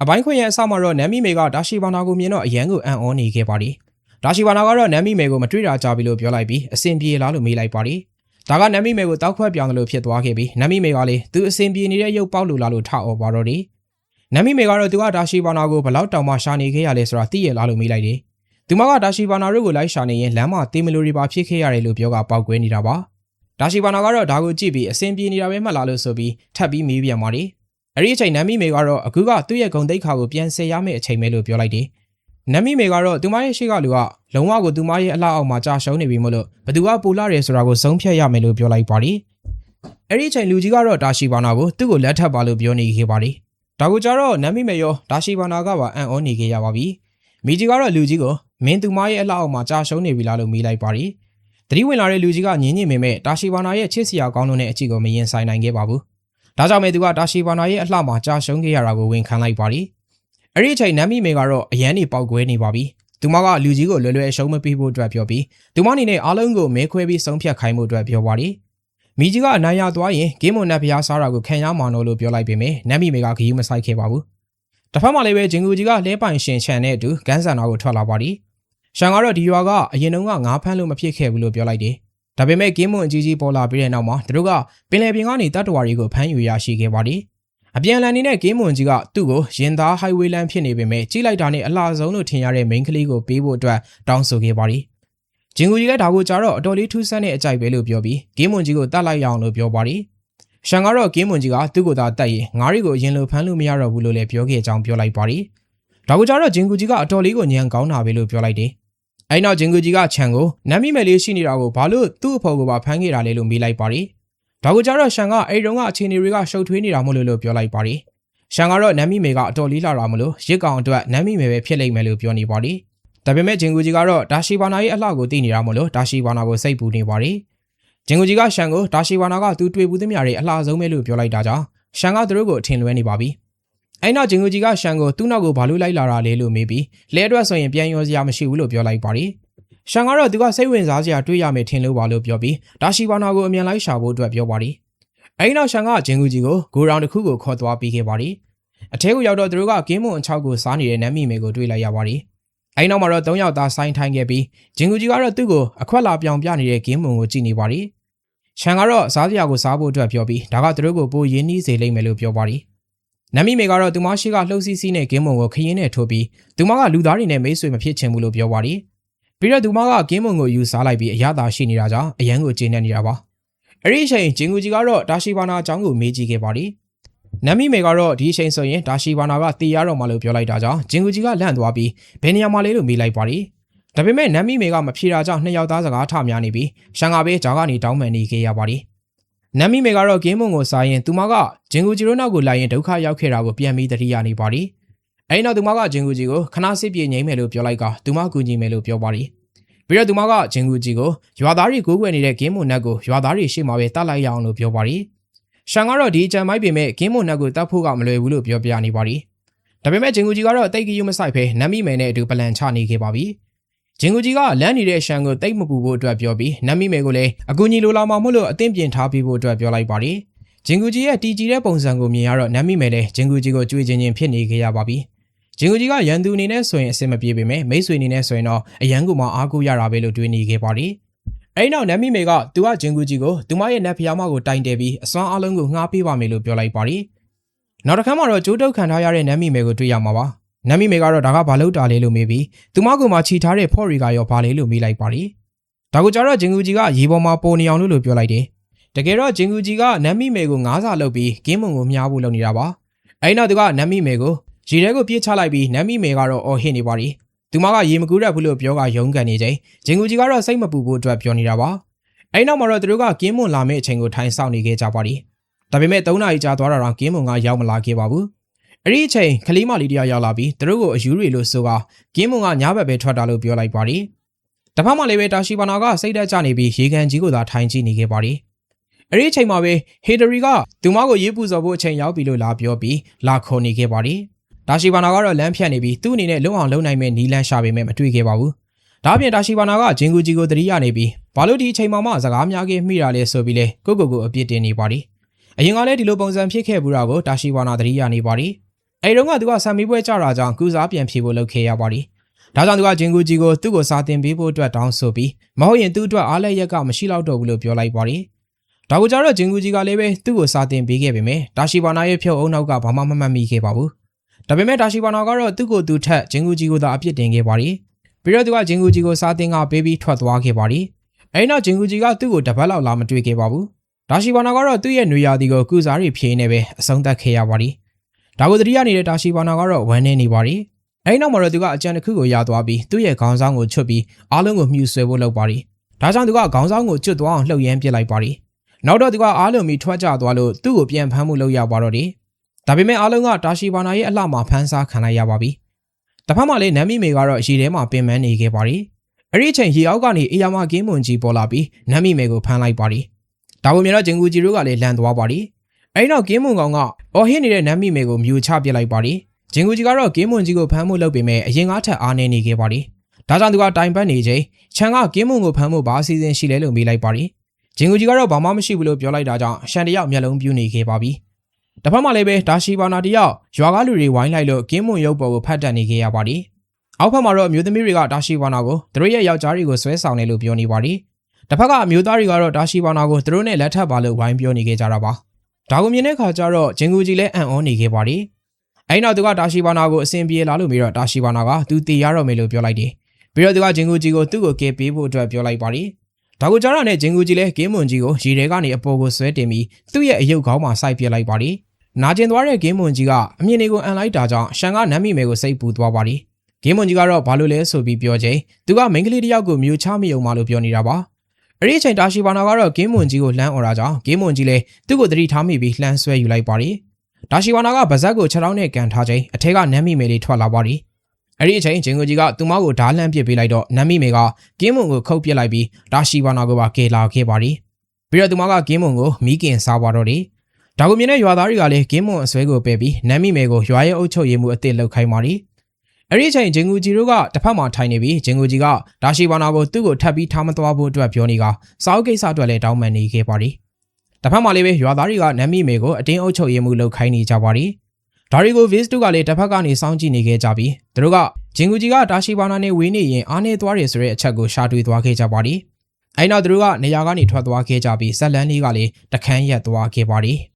ပိုင်းခွင့်ရဲ့အစမှာတော့နမ်မီမေကဒါရှီဘာနာကိုမြင်တော့အရန်ကိုအံ့ဩနေခဲ့ပါတယ်ဒါရှီဘာနာကတော့နမ်မီမေကိုမတွေ့တာကြပြီလို့ပြောလိုက်ပြီးအဆင်ပြေလားလို့မေးလိုက်ပါတယ်ဒါကနမ်မီမေကိုတောက်ခွက်ပြောင်းတယ်လို့ဖြစ်သွားခဲ့ပြီးနမ်မီမေကလည်းသူအဆင်ပြေနေတဲ့ရုပ်ပေါက်လို့လားလို့ထအော်ပါတော့တယ်နမ်မီမေကတော့သူကဒါရှီဘာနာကိုဘလောက်တောင်မှရှာနေခဲ့ရလဲဆိုတာသိရလားလို့မေးလိုက်တယ်သူမကဒါရှီဘာနာတို့ကိုလိုက်ရှာနေရင်လမ်းမှာတေးမလိုတွေပါဖြစ်ခဲ့ရတယ်လို့ပြောကပောက်ကွဲနေတာပါဒါရှီဘာနာကတော့ဒါကိုကြည့်ပြီးအဆင်ပြေနေတာပဲမှတ်လားလို့ဆိုပြီးထပ်ပြီးမေးပြန်ပါတယ်အဲ့ဒီအချိန်နမ်မီမေကတော့အခုကသူ့ရဲ့ဂုံတိတ်ခါကိုပြန်ဆယ်ရမယ့်အချိန်ပဲလို့ပြောလိုက်တယ်နမ်မီမေကတော့သူမရဲ့ရှေ့ကလူကလုံးဝကိုသူမရဲ့အလှအောက်မှာကြာရှုံးနေပြီမို့လို့ဘသူကပူလာတယ်ဆိုတာကိုဆုံးဖြတ်ရမယ်လို့ပြောလိုက်ပါတယ်အဲ့ဒီအချိန်လူကြီးကတော့ဒါရှီဘာနာကိုသူ့ကိုလက်ထပ်ပါလို့ပြောနေခဲ့ပါတယ်ဒါကိုကြတော့နမ်မီမေရောဒါရှီဘာနာကပါအံ့ဩနေခဲ့ရပါပြီမိကြီးကတော့လူကြီးကိုမင်းသူမရဲ့အလှအောက်မှာကြာရှုံးနေပြီလားလို့မေးလိုက်ပါတယ်တတိဝင်လာတဲ့လူကြီးကညင်းညင်ပေမဲ့ဒါရှီဘာနာရဲ့ချစ်စရာကောင်းလို့နဲ့အကြည့်ကိုမရင်ဆိုင်နိုင်ခဲ့ပါဘူးဒါကြောင့်ပဲသူကဒါရှီဘာနာရဲ့အလှမှာကြာရှုံးခဲ့ရတာကိုဝန်ခံလိုက်ပါတယ်အဲ့ဒီအချိန်နမ်မီမေကတော့အရန်နေပေါက်ကွဲနေပါပြီသူမကလူကြီးကိုလွယ်လွယ်အရှုံးမပေးဖို့အတွက်ပြောပြီးသူမအနေနဲ့အားလုံးကိုမဲခွဲပြီးဆုံးဖြတ်ခိုင်းဖို့အတွက်ပြောပါတယ်မိကြီးကအနိုင်ရသွားရင်ဂိမ်းမွန်နက်ဖျားစားတာကိုခံရမှာနော်လို့ပြောလိုက်ပေမဲ့နမ်မီမေကဂရုမစိုက်ခဲ့ပါဘူးတစ်ဖက်မှာလည်းပဲဂျင်ဂူကြီးကလဲပိုင်ရှင်ချန်နဲ့အတူဂန်းဆန်နာကိုထွက်လာပါတယ်ရှန်ကတော့ဒီရွာကအရင်တုန်းကငါးဖမ်းလို့မဖြစ်ခဲ့ဘူးလို့ပြောလိုက်တယ်ဒါပေမဲ့ဂိမ်းမွန်အကြီးကြီးပေါ်လာပြီးတဲ့နောက်မှာသူတို့ကပင်လယ်ပြင်ကနေတတ်တော်ရီကိုဖမ်းယူရရှိခဲ့ပါတယ်အပြန်လန်နေတဲ့ဂိမ်းမွန်ကြီးကသူ့ကိုရင်သားဟိုင်ဝေးလမ်းဖြစ်နေပေမဲ့ကြီးလိုက်တာနဲ့အလှဆုံးလို့ထင်ရတဲ့မိန်းကလေးကိုပေးဖို့အတွက်တောင်းဆိုခဲ့ပါတယ်ဂျင်ဂူကြီးကဒါကိုကြတော့အတော်လေးထူးဆန်းတဲ့အကြိုက်ပဲလို့ပြောပြီးဂိမ်းမွန်ကြီးကိုတတ်လိုက်ရအောင်လို့ပြောပါတယ်ရှန်ကတော့ဂိမ်းမွန်ကြီးကသူ့ကိုသာတတ်ရင်ငါးရီကိုအရင်လိုဖမ်းလို့မရတော့ဘူးလို့လည်းပြောခဲ့ကြောင်းပြောလိုက်ပါတယ်ဒါကိုကြတော့ဂျင်ဂူကြီးကအတော်လေးကိုညံကောင်းတာပဲလို့ပြောလိုက်တယ်အဲ့နောက်ဂျင်ဂူကြီးကချန်ကိုနမ်မီမယ်လေးရှိနေတာကိုဘာလို့သူ့အဖေကိုပါဖမ်းခဲ့တာလဲလို့မေးလိုက်ပါတယ်ဒါကိုကြတော့ရှန်ကအဲ့တုန်းကအခြေအနေတွေကရှုပ်ထွေးနေတာမို့လို့ပြောလိုက်ပါတယ်ရှန်ကတော့နမ်မီမယ်ကအတော်လေးလာတာမလို့ရစ်ကောင်အတွက်နမ်မီမယ်ပဲဖြစ်လိမ့်မယ်လို့ပြောနေပါတယ်ဒါပေမဲ့ဂျင်ဂူကြီးကတော့ဒါရှီဘာနာရဲ့အလှကိုသိနေတာမို့လို့ဒါရှီဘာနာကိုစိတ်ပူနေပါတယ်ဂျင်ဂူကြီးကရှန်ကိုဒါရှီဘာနာကသူတွေ့ဘူးသမျှတွေအလှဆုံးပဲလို့ပြောလိုက်တာကြောင့်ရှန်ကသူတို့ကိုအထင်လွဲနေပါပြီအဲ့နောက်ဂျင်ဂူကြီးကရှန်ကိုသူ့နောက်ကိုဘာလို့လိုက်လာတာလဲလို့မေးပြီးလဲအတွက်ဆိုရင်ပြန်ရောစရာမရှိဘူးလို့ပြောလိုက်ပါတယ်ရှန်ကတော့သူကစိတ်ဝင်စားစရာတွေ့ရမယ်ထင်လို့ပါလို့ပြောပြီးဒါရှီဘာနာကိုအမြန်လိုက်ရှာဖို့အတွက်ပြောပါတယ်အဲ့နောက်ရှန်ကဂျင်ဂူကြီးကိုဂိုရောင်တစ်ခုကိုခေါ်သွားပြီးခဲ့ပါတယ်အထဲကိုရောက်တော့သူတို့ကဂိမ်းမွန်အချောက်ကိုစားနေတဲ့နမ်မီမေကိုတွေ့လိုက်ရပါတယ်အဲ့နောက်မှာတော့၃ယောက်သားဆိုင်ထိုင်ခဲ့ပြီးဂျင်ဂူကြီးကတော့သူ့ကိုအခွက်လာပြောင်ပြနေတဲ့ဂိမ်းမွန်ကိုကြည့်နေပါတယ်ရှန်ကတော့စားစရာကိုစားဖို့အတွက်ပြောပြီးဒါကသူတို့ကိုပိုရင်းနှီးစေလိမ့်မယ်လို့ပြောပါတယ်နမ်မီမေကတော့သူမရှိကလှုပ်စီးနဲ့ဂိမ်းမွန်ကိုခရင်နဲ့ထိုးပြီးသူမကလူသားတွေနဲ့မိတ်ဆွေမဖြစ်ချင်ဘူးလို့ပြောပါတယ်ပြီးတော့သူမကဂိမ်းမွန်ကိုယူစားလိုက်ပြီးအရသာရှိနေတာကြောင့်အရန်ကိုကျေနပ်နေတာပါအဲ့ဒီအချိန်ဂျင်ဂူကြီးကတော့ဒါရှီဘာနာအကြောင်းကိုမေးကြည့်ခဲ့ပါတယ်နမ်မီမေကတော့ဒီအချိန်ဆိုရင်ဒါရှီဘာနာကတည်ရတော့မှလို့ပြောလိုက်တာကြောင့်ဂျင်ဂူကြီးကလန့်သွားပြီးဘယ်နေရာမှာလဲလို့မေးလိုက်ပါတယ်ဒါပေမဲ့နမ်မီမေကမဖြေတာကြောင့်နှစ်ယောက်သားစကားထများနေပြီးရှန်ကပဲဂျာကနေတောင်းပန်နေခဲ့ရပါတယ်နမ်မီမေကတော့ဂိမ်းမွန်ကိုစားရင်သူမကဂျင်ဂူကြီးတို့နောက်ကိုလိုက်ရင်ဒုက္ခရောက်ခဲ့တာကိုပြန်ပြီးသတိရနေပါတယ်အဲ့နောက်သူမကဂျင်ဂူကြီးကိုခဏစစ်ပြေငိမ့်မယ်လို့ပြောလိုက်ကသူမကူညီမယ်လို့ပြောပါတယ်ပြီးတော့သူမကဂျင်ဂူကြီးကိုရွာသားတွေကိုးကွယ်နေတဲ့ဂိမ်းမွန်နက်ကိုရွာသားတွေရှေ့မှာပဲတတ်လိုက်ရအောင်လို့ပြောပါတယ်ရှန်ကတော့ဒီအကြံမိုက်ပေမဲ့ဂိမ်းမွန်နက်ကိုတတ်ဖို့ကမလွယ်ဘူးလို့ပြောပြနေပါတယ်ဒါပေမဲ့ဂျင်ဂူကြီးကတော့တိတ်ကြီးမဆိုင်ဖဲနမ်မီမယ်နဲ့အတူပလန်ချနေခဲ့ပါပြီဂျင်ဂူကြီးကလမ်းနေတဲ့ရှန်ကိုတိတ်မပူဖို့အတွက်ပြောပြီးနမ်မီမယ်ကိုလည်းအကူညီလိုလာမှမို့လို့အသင့်ပြင်ထားပြီးဖို့အတွက်ပြောလိုက်ပါတယ်ဂျင်ဂူကြီးရဲ့တီကြီးတဲ့ပုံစံကိုမြင်ရတော့နမ်မီမယ်လည်းဂျင်ဂူကြီးကိုကြွေးချင်းဖြစ်နေခဲ့ရပါပြီဂျင်ဂူကြီးကရန်သူအနေနဲ့ဆိုရင်အဆင်မပြေပေမဲ့မိတ်ဆွေအနေနဲ့ဆိုရင်တော့အရန်ကိုမှအားကိုးရတာပဲလို့တွေးနေခဲ့ပါတယ်အဲ့နောက်နမ်မီမေကသူကဂျင်ဂူကြီးကိုသူမရဲ့နက်ဖျားမကိုတိုင်တယ်ပြီးအစွမ်းအလုံးကိုငှားပေးပါမယ်လို့ပြောလိုက်ပါတယ်နောက်တစ်ခါမှတော့ကြိုးတုပ်ခံထားရတဲ့နမ်မီမေကိုတွေ့ရမှာပါနမ်မီမေကတော့ဒါကဘာလို့တာလဲလို့မေးပြီးသူမကမှခြိထားတဲ့ဖော့ရီကရောဘာလဲလို့မေးလိုက်ပါတယ်ဒါကိုကြတော့ဂျင်ဂူကြီးကရေပေါ်မှာပေါ်နေအောင်လို့ပြောလိုက်တယ်တကယ်တော့ဂျင်ဂူကြီးကနမ်မီမေကိုငါးစာလုပ်ပြီးဂိမ်းမွန်ကိုမြားဖို့လုပ်နေတာပါအဲ့နောက်သူကနမ်မီမေကိုရေထဲကိုပြေးချလိုက်ပြီးနမ်မီမေကတော့အော်ဟစ်နေပါတယ်သူမကရေမကူးရဘူးလို့ပြောကရုန်းကန်နေချိန်ဂျင်ဂူကြီးကတော့စိတ်မပူဖို့အတွက်ပြောနေတာပါအဲ့နောက်မှာတော့သူတို့ကဂိမ်းမွန်လာမယ့်အချိန်ကိုထိုင်ဆောင်နေခဲ့ကြပါတယ်ဒါပေမဲ့3နာရီကြာသွားတာတော့ဂိမ်းမွန်ကရောက်မလာခဲ့ပါဘူးအဲ့ဒီအချိန်ခလေးမလေးတယောက်ရောက်လာပြီးသူတို့ကိုအယူတွေလို့ဆိုကဂိမ်းမွန်ကညဘက်ပဲထွက်တာလို့ပြောလိုက်ပါတယ်တဖက်မှာလည်းပဲတာရှီဘာနာကစိတ်သက်ကြနေပြီးရေကန်ကြီးကိုသာထိုင်ကြည့်နေခဲ့ပါတယ်အဲ့ဒီအချိန်မှာပဲဟေဒရီကသူမကိုရေးပူဇော်ဖို့အချိန်ရောက်ပြီလို့လာပြောပြီးလာခေါ်နေခဲ့ပါတယ်ဒါရှီဘာနာကတော့လမ်းဖြတ်နေပြီးသူ့အနေနဲ့လုံအောင်လုံနိုင်မဲ့နီးလန်းရှာပေမဲ့မတွေ့ခဲ့ပါဘူးဒါအပြင်တာရှီဘာနာကဂျင်ဂူကြီးကိုတတိယနေပြီးဘာလို့ဒီအချိန်မှစကားများခဲ့မိတာလဲဆိုပြီးလဲကိုအပြစ်တင်နေပါတယ်အရင်ကလည်းဒီလိုပုံစံဖြစ်ခဲ့ဘူးတာကိုတာရှီဘာနာတတိယနေပါတယ် အဲဒီတော့ကသူကဆံမီးပွဲကြတာကြောင့်ကုစားပြန်ဖြေဖို့လုပ်ခဲ့ရပါတယ်ဒါကြောင့်သူကဂျင်ဂူဂျီကိုသူ့ကိုစာတင်ပေးဖို့အတွက်တောင်းဆိုပြီးမဟုတ်ရင်သူ့အတွက်အားလက်ရက်ကမရှိတော့ဘူးလို့ပြောလိုက်ပါတယ်ဒါကိုကြတော့ဂျင်ဂူဂျီကလည်းပဲသူ့ကိုစာတင်ပေးခဲ့ပေမဲ့ဒါရှိဘာနာရဲ့ဖြုတ်အုံနောက်ကဘာမှမမှတ်မိခဲ့ပါဘူးဒါပေမဲ့ဒါရှိဘာနာကတော့သူ့ကိုသူထက်ဂျင်ဂူဂျီကိုသာအပြစ်တင်ခဲ့ပါတယ်ပြီးတော့သူကဂျင်ဂူဂျီကိုစာတင်ကပေးပြီးထွက်သွားခဲ့ပါတယ်အဲဒီနောက်ဂျင်ဂူဂျီကသူ့ကိုတပတ်လောက်လာမတွေ့ခဲ့ပါဘူးဒါရှိဘာနာကတော့သူ့ရဲ့နွေရာသီကိုကုစားရီဖြေနေပဲအဆုံးသတ်ခဲ့ရပါတယ်ဒါကိုတတိယနေတဲ့ဒါရှိဘာနာကတော့ဝမ်းနေနေပါတယ်အဲဒီနောက်မှာတော့သူကအကြံတစ်ခုကိုရသွားပြီးသူ့ရဲ့ခေါင်းဆောင်ကိုချွတ်ပြီးအားလုံးကိုမြှူဆွဲဖို့လုပ်ပါတယ်ဒါကြောင့်သူကခေါင်းဆောင်ကိုကျွတ်သွားအောင်လှုပ်ရမ်းပစ်လိုက်ပါတယ်နောက်တော့သူကအားလုံးပြီးထွက်ကြသွားလို့သူ့ကိုပြန်ဖမ်းမှုလုပ်ရပါတော့တယ်ဒါပေမဲ့အားလုံးကဒါရှိဘာနာရဲ့အလှမှာဖမ်းစားခံလိုက်ရပါပြီတစ်ဖက်မှာလည်းနမ်မီမေကတော့ရေထဲမှာပင်ပန်းနေခဲ့ပါတယ်အဲ့ဒီအချိန်ရေအောက်ကနေအေယာမကင်းမွန်ကြီးပေါ်လာပြီးနမ်မီမေကိုဖမ်းလိုက်ပါတယ်ဒါကိုမြင်တော့ဂျင်ဂူဂျီတို့ကလည်းလန့်သွားပါတယ်အဲ့နောက်ကင်းမွန်ကောင်ကအော်ဟစ်နေတဲ့နမ်မီမေကိုမြူချပစ်လိုက်ပါတယ်ဂျင်ဂူဂျီကတော့ကင်းမွန်ကြီးကိုဖမ်းမှုလုပ်ပေမဲ့အရင်ကထက်အားနည်းနေခဲ့ပါတယ်ဒါကြောင့်သူကတိုင်ပတ်နေချိန်ချန်ကကင်းမွန်ကိုဖမ်းမှုဘာအစီအစဉ်ရှိလဲလို့မေးလိုက်ပါတယ်ဂျင်ဂူဂျီကတော့ဘာမှမရှိဘူးလို့ပြောလိုက်တာကြောင့်ရှန်တယောက်မျက်လုံးပြူးနေခဲ့ပါပြီတစ်ဖက်မှာလည်းပဲဒါရှိဘာနာတယောက်ရွာကလူတွေဝိုင်းလိုက်လို့ကင်းမွန်ရုပ်ပေါ်ကိုဖတ်တက်နေခဲ့ရပါတယ်အောက်ဖက်မှာတော့အမျိုးသမီးတွေကဒါရှိဘာနာကိုသူတို့ရဲ့ယောက်ျားတွေကိုဆွဲဆောင်တယ်လို့ပြောနေပါတယ်တစ်ဖက်ကအမျိုးသားတွေကတော့ဒါရှိဘာနာကိုသူတို့နဲ့လက်ထပ်ပါလို့ဝိုင်းပြောနေခဲ့ကြတာပါဒါကိုမြင်တဲ့အခါကျတော့ဂျင်ဂူဂျီလည်းအံ့ဩနေခဲ့ပါတယ်အဲ့နောက်သူကဒါရှိဘာနာကိုအစဉ်ပြေလာလို့ပြီးတော့ဒါရှိဘာနာကသူတည်ရတော့မယ်လို့ပြောလိုက်တယ်ပြီးတော့သူကဂျင်ဂူဂျီကိုသူ့ကိုကယ်ပေးဖို့အတွက်ပြောလိုက်ပါတယ်ဒါကိုကြားရတဲ့ဂျင်ဂူဂျီလည်းကင်းမွန်ကြီးကိုရေထဲကနေအပေါ်ကိုဆွဲတင်ပြီးသူ့ရဲ့အယုတ်ခေါင်းမှာစိုက်ပစ်လိုက်ပါတယ်နာကျင်သွားတဲ့ကင်းမွန်ကြီးကအမြင်တွေကိုအန်လိုက်တာကြောင့်ရှန်ကနမ်းမိမယ်ကိုစိတ်ပူသွားပါတယ်ကင်းမွန်ကြီးကတော့ဘာလို့လဲဆိုပြီးပြောချိန်သူကမိန်းကလေးတစ်ယောက်ကိုမြူချမိအောင်မလို့ပြောနေတာပါအဲ့ဒီအချိန်ဒါရှိဘာနာကတော့ကင်းမွန်ကြီးကိုလှမ်းអော်တာကြောင့်ကင်းမွန်ကြီးလည်းသူ့ကိုသတိထားမိပြီးလှမ်းဆွဲယူလိုက်ပါတယ်ဒါရှိဘာနာကဗဇက်ကိုခြေထောက်နဲ့ကန်ထားချိန်အထက်ကနမ်းမိမယ်လေးထွက်လာပါတယ်အဲ့ဒီအချိန်ဂျင်ဂူဂျီကသူမကိုဓားလန့်ပစ်ပေးလိုက်တော့နမ်မီမေကကင်းမွန်ကိုခုတ်ပစ်လိုက်ပြီးဒါရှိဘာနာကိုပါကယ်လာခဲ့ပါတယ်ပြီးတော့သူမကကင်းမွန်ကိုမီးကင်စားပါတော့တယ်ဒါကိုမြင်တဲ့ရွာသားတွေကလည်းကင်းမွန်အစွဲကိုပယ်ပြီးနမ်မီမေကိုရွာရဲ့အုပ်ချုပ်ရေးမှုအသစ်လုပ်ခိုင်းပါတယ်အဲ့ဒီအချိန်ဂျင်ဂူဂျီတို့ကတစ်ဖက်မှာထိုင်နေပြီးဂျင်ဂူဂျီကဒါရှိဘာနာကိုသူ့ကိုထပ်ပြီးထားမသွားဖို့အတွက်ပြောနေကစာအုပ်ကိစ္စအတွက်လည်းတောင်းပန်နေခဲ့ပါတယ်တစ်ဖက်မှာလည်းပဲရွာသားတွေကနမ်မီမေကိုအတင်းအုပ်ချုပ်ရေးမှုလုပ်ခိုင်းနေကြပါတယ်ဒါရီကိုဗစ်တို့ကလည်းတစ်ဖက်ကနေစောင့်ကြည့်နေခဲ့ကြပြီးသူတို့ကဂျင်ဂူဂျီကဒါရှိဘာနာနဲ့ဝေးနေရင်အားနေသွားတယ်ဆိုတဲ့အချက်ကိုရှာတွေ့သွားခဲ့ကြပါတယ်။အဲဒီနောက်သူတို့ကနေရာကနေထွက်သွားခဲ့ကြပြီးဇက်လန်းလေးကလည်းတခန်းရက်သွားခဲ့ပါတယ်။